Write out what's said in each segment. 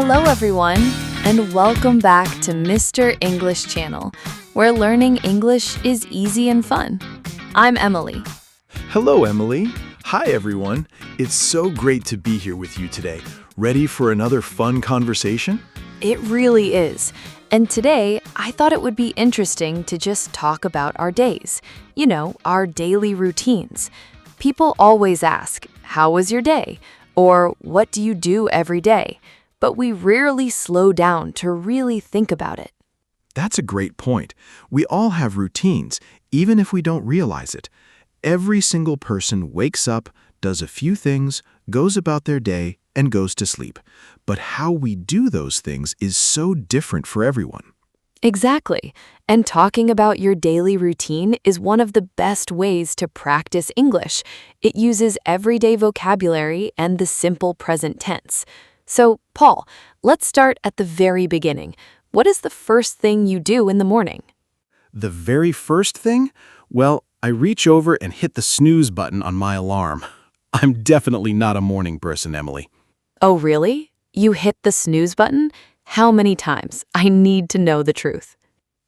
Hello everyone, and welcome back to Mr. English Channel, where learning English is easy and fun. I'm Emily. Hello, Emily. Hi, everyone. It's so great to be here with you today. Ready for another fun conversation? It really is. And today, I thought it would be interesting to just talk about our days. You know, our daily routines. People always ask, how was your day? Or what do you do every day? But we rarely slow down to really think about it. That's a great point. We all have routines, even if we don't realize it. Every single person wakes up, does a few things, goes about their day, and goes to sleep. But how we do those things is so different for everyone. Exactly. And talking about your daily routine is one of the best ways to practice English. It uses everyday vocabulary and the simple present tense. So, Paul, let's start at the very beginning. What is the first thing you do in the morning? The very first thing? Well, I reach over and hit the snooze button on my alarm. I'm definitely not a morning person, Emily. Oh, really? You hit the snooze button? How many times? I need to know the truth.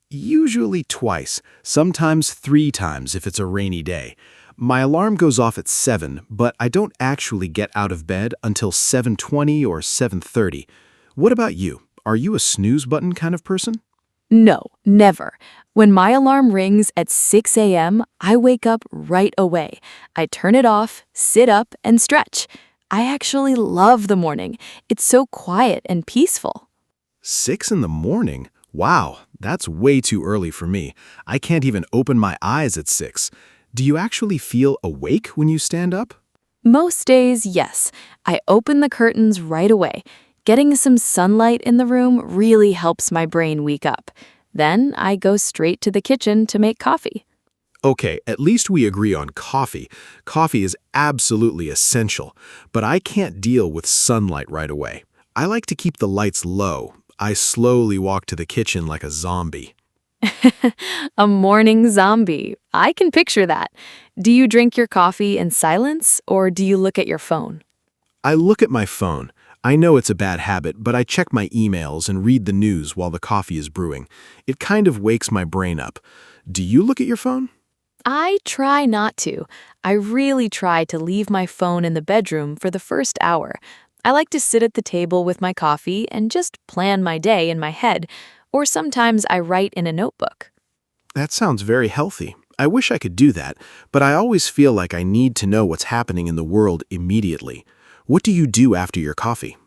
Usually twice, sometimes 3 times if it's a rainy day. My alarm goes off at 7, but I don't actually get out of bed until 7:20 or 7:30. What about you? Are you a snooze button kind of person? No, never. When my alarm rings at 6 a.m., I wake up right away. I turn it off, sit up, and stretch. I actually love the morning. It's so quiet and peaceful. 6 in the morning? Wow, that's way too early for me. I can't even open my eyes at 6. Do you actually feel awake when you stand up? Most days, yes. I open the curtains right away. Getting some sunlight in the room really helps my brain wake up. Then I go straight to the kitchen to make coffee. Okay, at least we agree on coffee. Coffee is absolutely essential, but I can't deal with sunlight right away. I like to keep the lights low. I slowly walk to the kitchen like a zombie. A morning zombie. I can picture that. Do you drink your coffee in silence or do you look at your phone? I look at my phone. I know it's a bad habit, but I check my emails and read the news while the coffee is brewing. It kind of wakes my brain up. Do you look at your phone? I try not to. I really try to leave my phone in the bedroom for the first hour. I like to sit at the table with my coffee and just plan my day in my head, or sometimes I write in a notebook. That sounds very healthy. I wish I could do that, but I always feel like I need to know what's happening in the world immediately. What do you do after your coffee?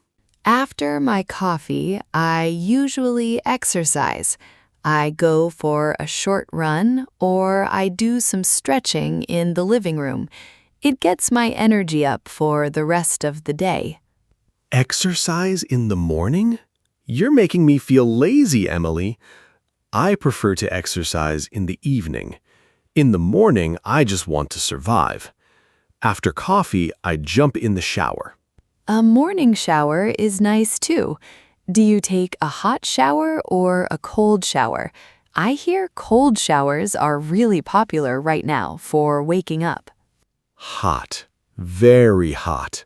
After my coffee, I usually exercise. I go for a short run or I do some stretching in the living room. It gets my energy up for the rest of the day. Exercise in the morning? You're making me feel lazy, Emily. I prefer to exercise in the evening. In the morning, I just want to survive. After coffee, I jump in the shower. A morning shower is nice too. Do you take a hot shower or a cold shower? I hear cold showers are really popular right now for waking up. Hot. Very hot.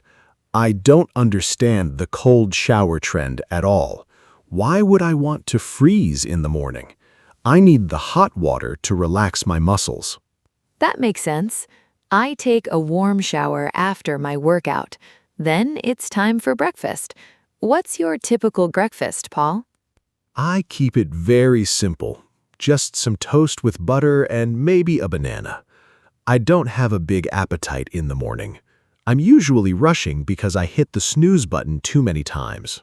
I don't understand the cold shower trend at all. Why would I want to freeze in the morning? I need the hot water to relax my muscles. That makes sense. I take a warm shower after my workout. Then it's time for breakfast. What's your typical breakfast, Paul? I keep it very simple. Just some toast with butter and maybe a banana. I don't have a big appetite in the morning. I'm usually rushing because I hit the snooze button too many times.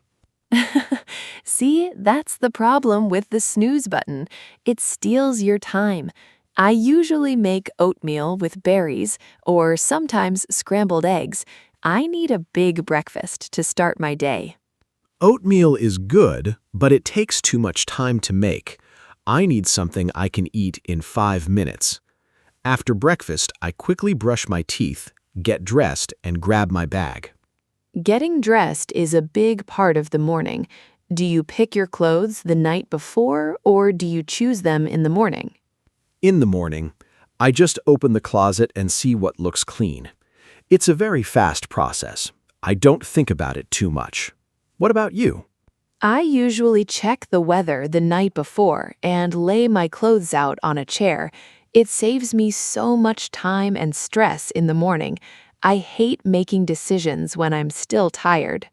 See, that's the problem with the snooze button. It steals your time. I usually make oatmeal with berries or sometimes scrambled eggs. I need a big breakfast to start my day. Oatmeal is good, but it takes too much time to make. I need something I can eat in 5 minutes. After breakfast, I quickly brush my teeth, get dressed, and grab my bag. Getting dressed is a big part of the morning. Do you pick your clothes the night before or do you choose them in the morning? In the morning, I just open the closet and see what looks clean. It's a very fast process. I don't think about it too much. What about you? I usually check the weather the night before and lay my clothes out on a chair. It saves me so much time and stress in the morning. I hate making decisions when I'm still tired.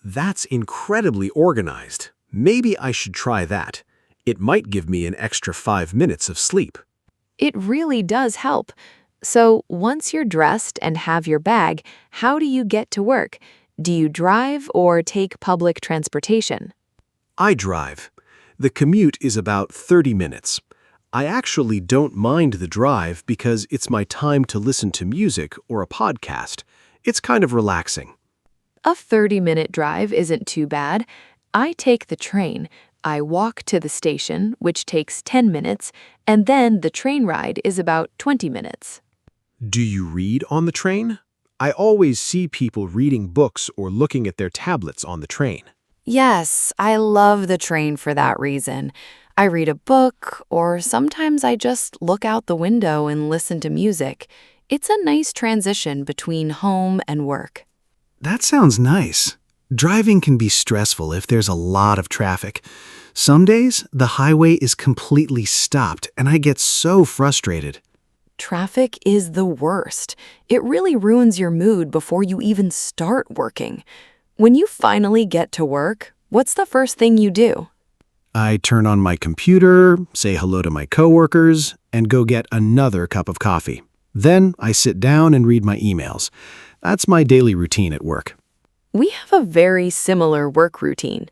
That's incredibly organized. Maybe I should try that. It might give me an extra 5 minutes of sleep. It really does help. So, once you're dressed and have your bag, how do you get to work? Do you drive or take public transportation? I drive. The commute is about 30 minutes. I actually don't mind the drive because it's my time to listen to music or a podcast. It's kind of relaxing. A 30-minute drive isn't too bad. I take the train. I walk to the station, which takes 10 minutes, and then the train ride is about 20 minutes. Do you read on the train? I always see people reading books or looking at their tablets on the train. Yes, I love the train for that reason. I read a book, or sometimes I just look out the window and listen to music. It's a nice transition between home and work. That sounds nice. Driving can be stressful if there's a lot of traffic. Some days, the highway is completely stopped, and I get so frustrated. Traffic is the worst. It really ruins your mood before you even start working. When you finally get to work, what's the first thing you do? I turn on my computer, say hello to my coworkers, and go get another cup of coffee. Then I sit down and read my emails. That's my daily routine at work. We have a very similar work routine.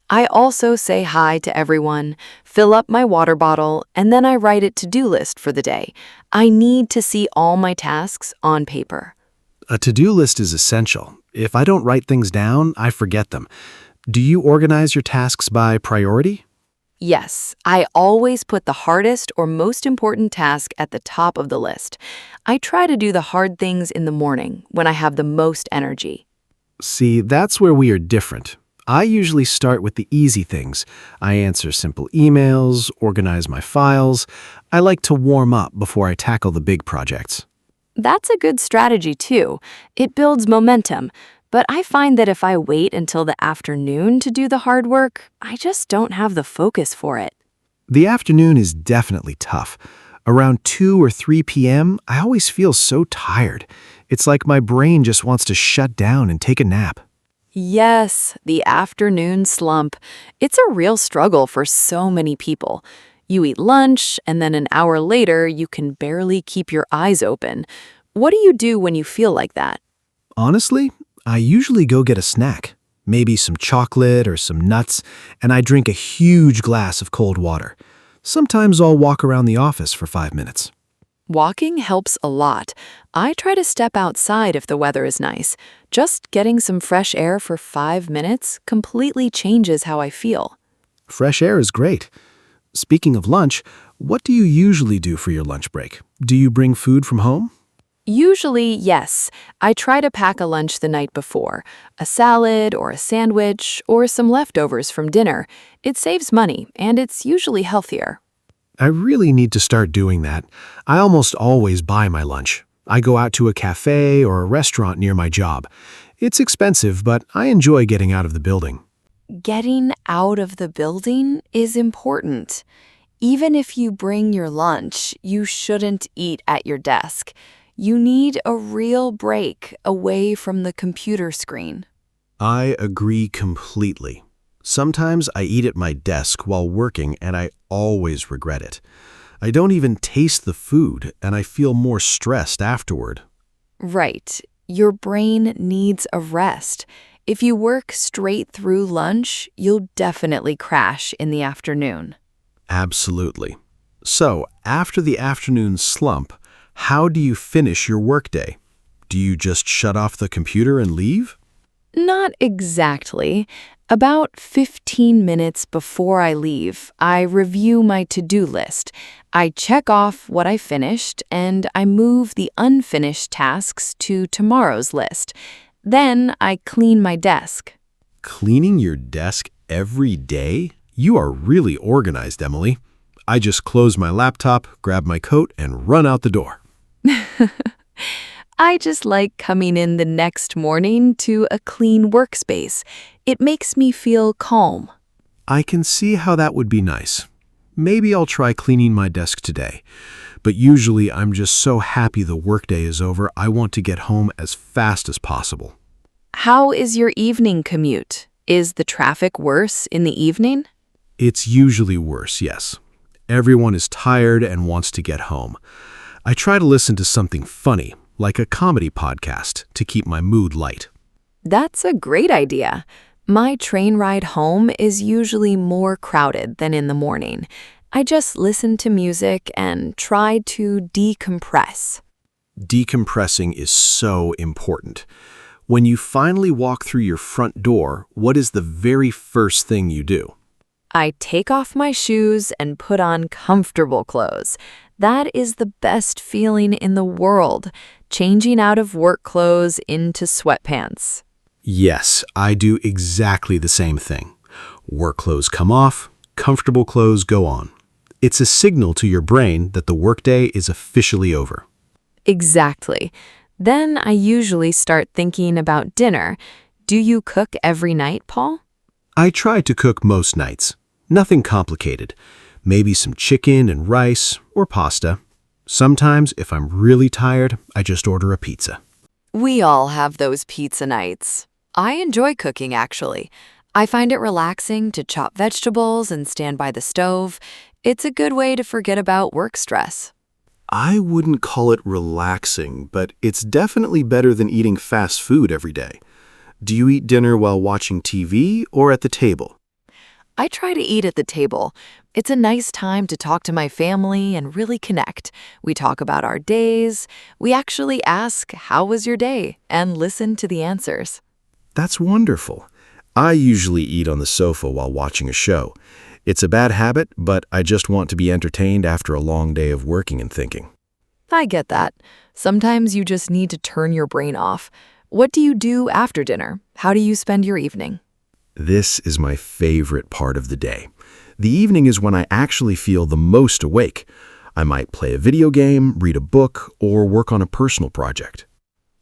I also say hi to everyone, fill up my water bottle, and then I write a to-do list for the day. I need to see all my tasks on paper. A to-do list is essential. If I don't write things down, I forget them. Do you organize your tasks by priority? Yes, I always put the hardest or most important task at the top of the list. I try to do the hard things in the morning when I have the most energy. See, that's where we are different. I usually start with the easy things. I answer simple emails, organize my files. I like to warm up before I tackle the big projects. That's a good strategy too. It builds momentum. But I find that if I wait until the afternoon to do the hard work, I just don't have the focus for it. The afternoon is definitely tough. Around 2 or 3 p.m., I always feel so tired. It's like my brain just wants to shut down and take a nap. Yes, the afternoon slump. It's a real struggle for so many people. You eat lunch, and then an hour later, you can barely keep your eyes open. What do you do when you feel like that? Honestly, I usually go get a snack, maybe some chocolate or some nuts, and I drink a huge glass of cold water. Sometimes I'll walk around the office for 5 minutes. Walking helps a lot. I try to step outside if the weather is nice. Just getting some fresh air for 5 minutes completely changes how I feel. Fresh air is great. Speaking of lunch, what do you usually do for your lunch break? Do you bring food from home? Usually, yes. I try to pack a lunch the night before, a salad or a sandwich or some leftovers from dinner. It saves money, and it's usually healthier. I really need to start doing that. I almost always buy my lunch. I go out to a cafe or a restaurant near my job. It's expensive, but I enjoy getting out of the building. Getting out of the building is important. Even if you bring your lunch, you shouldn't eat at your desk. You need a real break away from the computer screen. I agree completely. Sometimes I eat at my desk while working and I always regret it. I don't even taste the food and I feel more stressed afterward. Right. Your brain needs a rest. If you work straight through lunch, you'll definitely crash in the afternoon. Absolutely. So, after the afternoon slump, how do you finish your workday? Do you just shut off the computer and leave? Not exactly. About 15 minutes before I leave, I review my to-do list. I check off what I finished, and I move the unfinished tasks to tomorrow's list. Then I clean my desk. Cleaning your desk every day? You are really organized, Emily. I just close my laptop, grab my coat, and run out the door. I just like coming in the next morning to a clean workspace. It makes me feel calm. I can see how that would be nice. Maybe I'll try cleaning my desk today. But usually I'm just so happy the workday is over, I want to get home as fast as possible. How is your evening commute? Is the traffic worse in the evening? It's usually worse, yes. Everyone is tired and wants to get home. I try to listen to something funny, like a comedy podcast, to keep my mood light. That's a great idea. My train ride home is usually more crowded than in the morning. I just listen to music and try to decompress. Decompressing is so important. When you finally walk through your front door, what is the very first thing you do? I take off my shoes and put on comfortable clothes. That is the best feeling in the world, changing out of work clothes into sweatpants. Yes, I do exactly the same thing. Work clothes come off, comfortable clothes go on. It's a signal to your brain that the workday is officially over. Exactly. Then I usually start thinking about dinner. Do you cook every night, Paul? I try to cook most nights. Nothing complicated. Maybe some chicken and rice or pasta. Sometimes, if I'm really tired, I just order a pizza. We all have those pizza nights. I enjoy cooking, actually. I find it relaxing to chop vegetables and stand by the stove. It's a good way to forget about work stress. I wouldn't call it relaxing, but it's definitely better than eating fast food every day. Do you eat dinner while watching TV or at the table? I try to eat at the table. It's a nice time to talk to my family and really connect. We talk about our days. We actually ask, "How was your day?" and listen to the answers. That's wonderful. I usually eat on the sofa while watching a show. It's a bad habit, but I just want to be entertained after a long day of working and thinking. I get that. Sometimes you just need to turn your brain off. What do you do after dinner? How do you spend your evening? This is my favorite part of the day. The evening is when I actually feel the most awake. I might play a video game, read a book, or work on a personal project.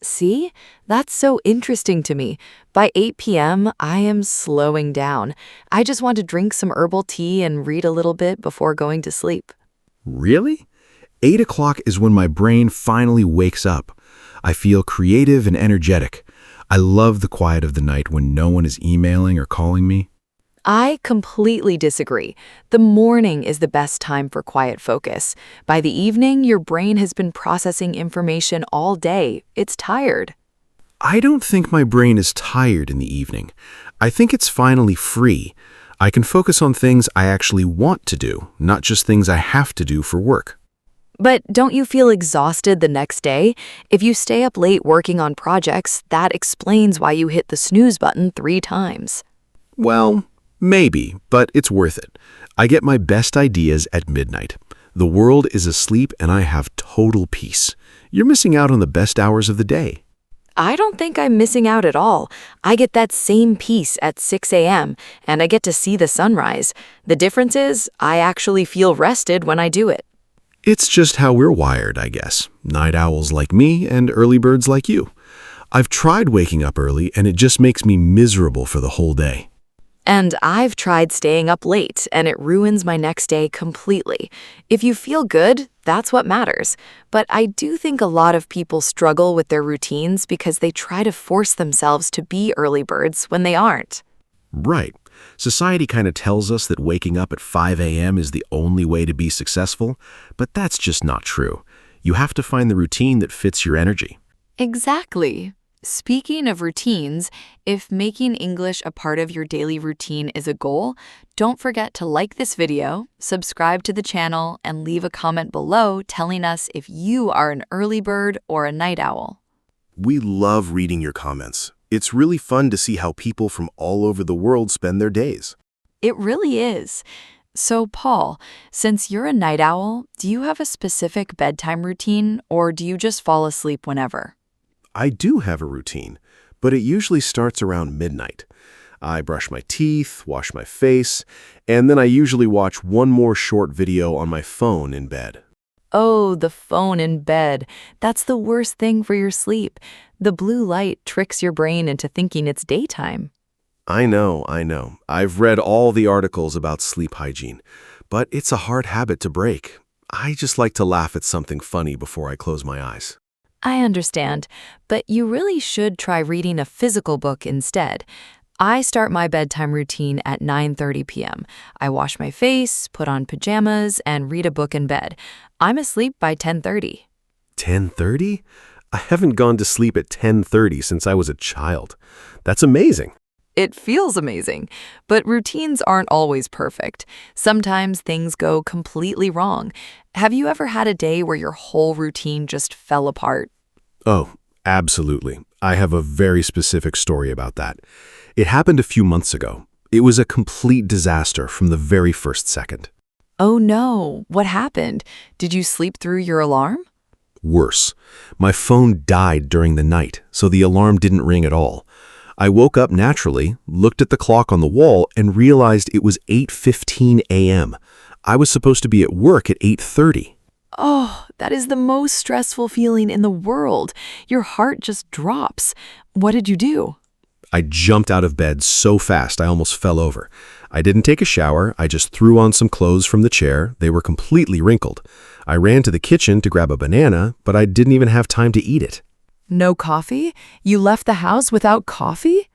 See? That's so interesting to me. By 8 p.m., I am slowing down. I just want to drink some herbal tea and read a little bit before going to sleep. Really? 8 o'clock is when my brain finally wakes up. I feel creative and energetic. I love the quiet of the night when no one is emailing or calling me. I completely disagree. The morning is the best time for quiet focus. By the evening, your brain has been processing information all day. It's tired. I don't think my brain is tired in the evening. I think it's finally free. I can focus on things I actually want to do, not just things I have to do for work. But don't you feel exhausted the next day? If you stay up late working on projects, that explains why you hit the snooze button 3 times. Well, maybe, but it's worth it. I get my best ideas at midnight. The world is asleep and I have total peace. You're missing out on the best hours of the day. I don't think I'm missing out at all. I get that same peace at 6 a.m., and I get to see the sunrise. The difference is, I actually feel rested when I do it. It's just how we're wired, I guess. Night owls like me and early birds like you. I've tried waking up early and it just makes me miserable for the whole day. And I've tried staying up late, and it ruins my next day completely. If you feel good, that's what matters. But I do think a lot of people struggle with their routines because they try to force themselves to be early birds when they aren't. Right. Society kind of tells us that waking up at 5 a.m. is the only way to be successful, but that's just not true. You have to find the routine that fits your energy. Exactly. Speaking of routines, if making English a part of your daily routine is a goal, don't forget to like this video, subscribe to the channel, and leave a comment below telling us if you are an early bird or a night owl. We love reading your comments. It's really fun to see how people from all over the world spend their days. It really is. So, Paul, since you're a night owl, do you have a specific bedtime routine, or do you just fall asleep whenever? I do have a routine, but it usually starts around midnight. I brush my teeth, wash my face, and then I usually watch one more short video on my phone in bed. Oh, the phone in bed. That's the worst thing for your sleep. The blue light tricks your brain into thinking it's daytime. I know, I know. I've read all the articles about sleep hygiene, but it's a hard habit to break. I just like to laugh at something funny before I close my eyes. I understand, but you really should try reading a physical book instead. I start my bedtime routine at 9:30 p.m. I wash my face, put on pajamas, and read a book in bed. I'm asleep by 10:30. 10:30? I haven't gone to sleep at 10:30 since I was a child. That's amazing. It feels amazing, but routines aren't always perfect. Sometimes things go completely wrong. Have you ever had a day where your whole routine just fell apart? Oh, absolutely. I have a very specific story about that. It happened a few months ago. It was a complete disaster from the very first second. Oh no, what happened? Did you sleep through your alarm? Worse, my phone died during the night, so the alarm didn't ring at all. I woke up naturally, looked at the clock on the wall, and realized it was 8:15 a.m. I was supposed to be at work at 8:30. Oh, that is the most stressful feeling in the world. Your heart just drops. What did you do? I jumped out of bed so fast I almost fell over. I didn't take a shower, I just threw on some clothes from the chair. They were completely wrinkled. I ran to the kitchen to grab a banana, but I didn't even have time to eat it. No coffee? You left the house without coffee?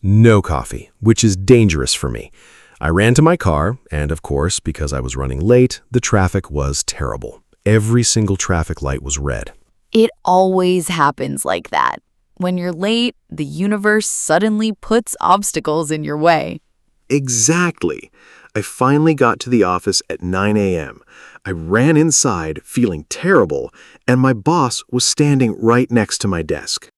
No coffee, which is dangerous for me. I ran to my car, and of course, because I was running late, the traffic was terrible. Every single traffic light was red. It always happens like that. When you're late, the universe suddenly puts obstacles in your way. Exactly. I finally got to the office at 9 a.m. I ran inside, feeling terrible, and my boss was standing right next to my desk.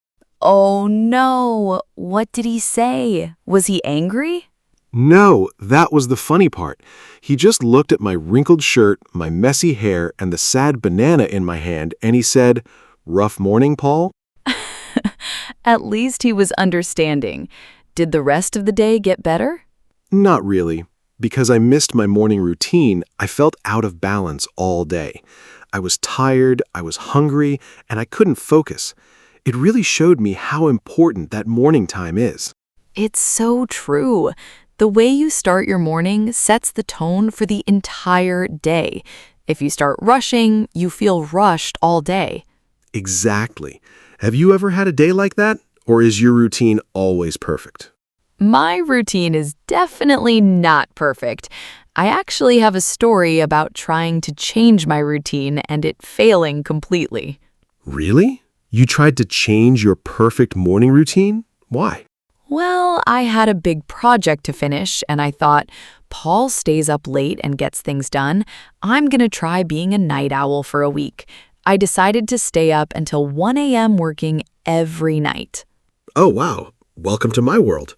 Oh no, what did he say? Was he angry? No, that was the funny part. He just looked at my wrinkled shirt, my messy hair, and the sad banana in my hand, and he said, "Rough morning, Paul?" At least he was understanding. Did the rest of the day get better? Not really. Because I missed my morning routine, I felt out of balance all day. I was tired, I was hungry, and I couldn't focus. It really showed me how important that morning time is. It's so true. The way you start your morning sets the tone for the entire day. If you start rushing, you feel rushed all day. Exactly. Have you ever had a day like that? Or is your routine always perfect? My routine is definitely not perfect. I actually have a story about trying to change my routine and it failing completely. Really? You tried to change your perfect morning routine? Why? Well, I had a big project to finish, and I thought, Paul stays up late and gets things done. I'm going to try being a night owl for a week. I decided to stay up until 1 a.m. working every night. Oh, wow. Welcome to my world.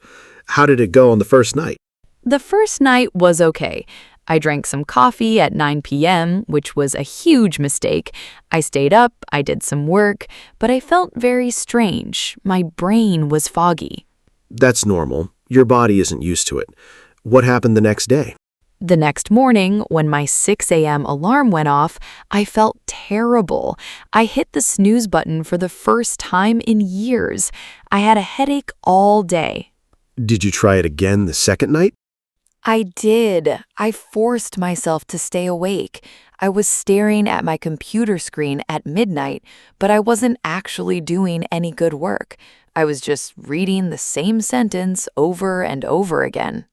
How did it go on the first night? The first night was okay. I drank some coffee at 9 p.m., which was a huge mistake. I stayed up, I did some work, but I felt very strange. My brain was foggy. That's normal. Your body isn't used to it. What happened the next day? The next morning, when my 6 a.m. alarm went off, I felt terrible. I hit the snooze button for the first time in years. I had a headache all day. Did you try it again the second night? I did. I forced myself to stay awake. I was staring at my computer screen at midnight, but I wasn't actually doing any good work. I was just reading the same sentence over and over again.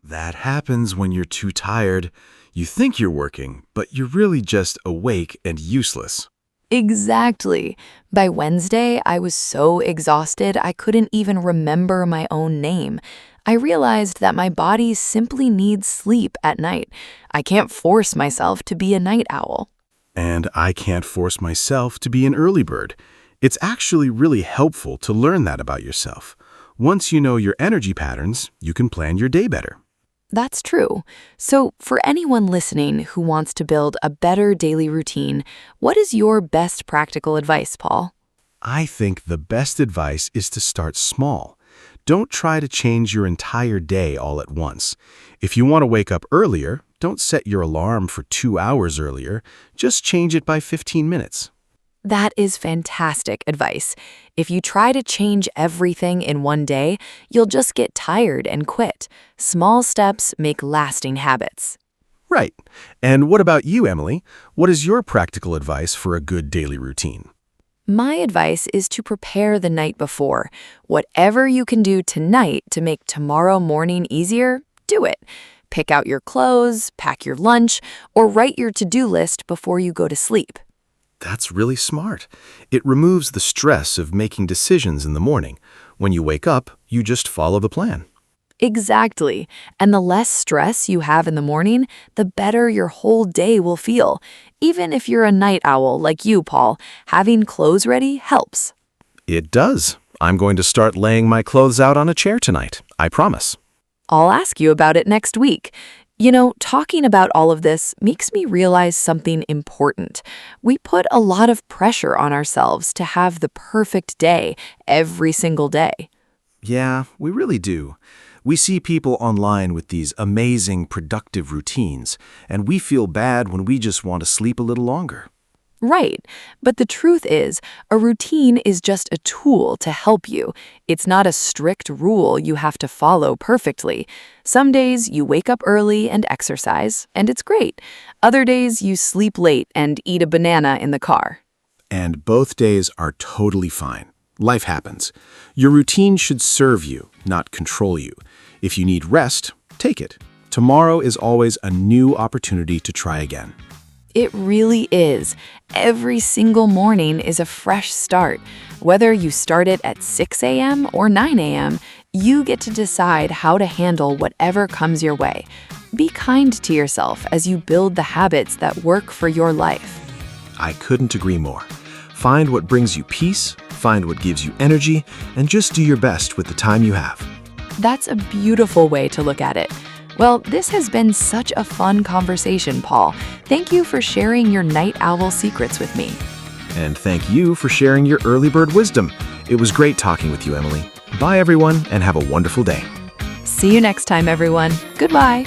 That happens when you're too tired. You think you're working, but you're really just awake and useless. Exactly. By Wednesday, I was so exhausted I couldn't even remember my own name. I realized that my body simply needs sleep at night. I can't force myself to be a night owl. And I can't force myself to be an early bird. It's actually really helpful to learn that about yourself. Once you know your energy patterns, you can plan your day better. That's true. So for anyone listening who wants to build a better daily routine, what is your best practical advice, Paul? I think the best advice is to start small. Don't try to change your entire day all at once. If you want to wake up earlier, don't set your alarm for 2 hours earlier. Just change it by 15 minutes. That is fantastic advice. If you try to change everything in one day, you'll just get tired and quit. Small steps make lasting habits. Right. And what about you, Emily? What is your practical advice for a good daily routine? My advice is to prepare the night before. Whatever you can do tonight to make tomorrow morning easier, do it. Pick out your clothes, pack your lunch, or write your to-do list before you go to sleep. That's really smart. It removes the stress of making decisions in the morning. When you wake up, you just follow the plan. Exactly. And the less stress you have in the morning, the better your whole day will feel. Even if you're a night owl like you, Paul, having clothes ready helps. It does. I'm going to start laying my clothes out on a chair tonight. I promise. I'll ask you about it next week. You know, talking about all of this makes me realize something important. We put a lot of pressure on ourselves to have the perfect day every single day. Yeah, we really do. We see people online with these amazing, productive routines, and we feel bad when we just want to sleep a little longer. Right. But the truth is, a routine is just a tool to help you. It's not a strict rule you have to follow perfectly. Some days you wake up early and exercise, and it's great. Other days you sleep late and eat a banana in the car. And both days are totally fine. Life happens. Your routine should serve you, not control you. If you need rest, take it. Tomorrow is always a new opportunity to try again. It really is. Every single morning is a fresh start. Whether you start it at 6 a.m. or 9 a.m., you get to decide how to handle whatever comes your way. Be kind to yourself as you build the habits that work for your life. I couldn't agree more. Find what brings you peace, find what gives you energy, and just do your best with the time you have. That's a beautiful way to look at it. Well, this has been such a fun conversation, Paul. Thank you for sharing your night owl secrets with me. And thank you for sharing your early bird wisdom. It was great talking with you, Emily. Bye, everyone, and have a wonderful day. See you next time, everyone. Goodbye.